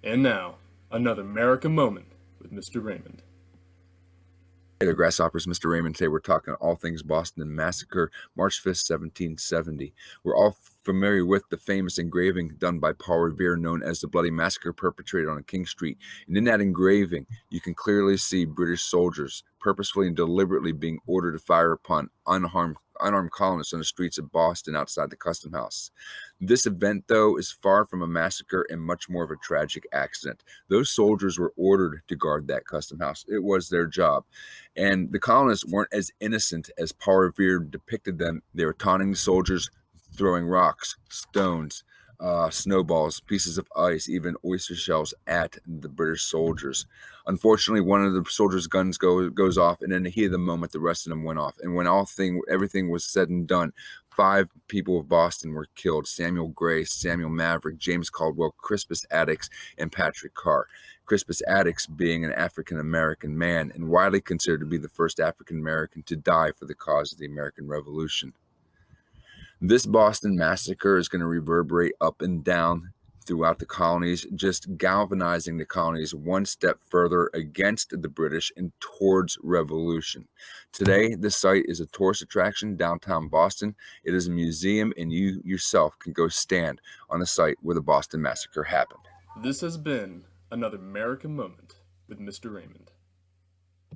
And now, another America moment with Mr. Raymond. Hey there, Grasshoppers. Mr. Raymond. Today we're talking all things Boston Massacre, March 5th, 1770. We're all familiar with the famous engraving done by Paul Revere known as the Bloody Massacre perpetrated on King Street. And in that engraving, you can clearly see British soldiers purposefully and deliberately being ordered to fire upon unarmed colonists on the streets of Boston outside the Custom House. This event, though, is far from a massacre and much more of a tragic accident. Those soldiers were ordered to guard that Custom House. It was their job. And the colonists weren't as innocent as Paul Revere depicted them. They were taunting the soldiers, throwing rocks, stones, snowballs, pieces of ice, even oyster shells at the British soldiers. Unfortunately, one of the soldiers' guns goes off, and in the heat of the moment, the rest of them went off. And when everything was said and done, 5 people of Boston were killed: Samuel Gray, Samuel Maverick, James Caldwell, Crispus Attucks, and Patrick Carr. Crispus Attucks being an African-American man and widely considered to be the first African-American to die for the cause of the American Revolution. This Boston Massacre is going to reverberate up and down throughout the colonies, just galvanizing the colonies one step further against the British and towards revolution. Today, the site is a tourist attraction downtown Boston. It is a museum, and you yourself can go stand on the site where the Boston Massacre happened. This has been another America moment with Mr. Raymond.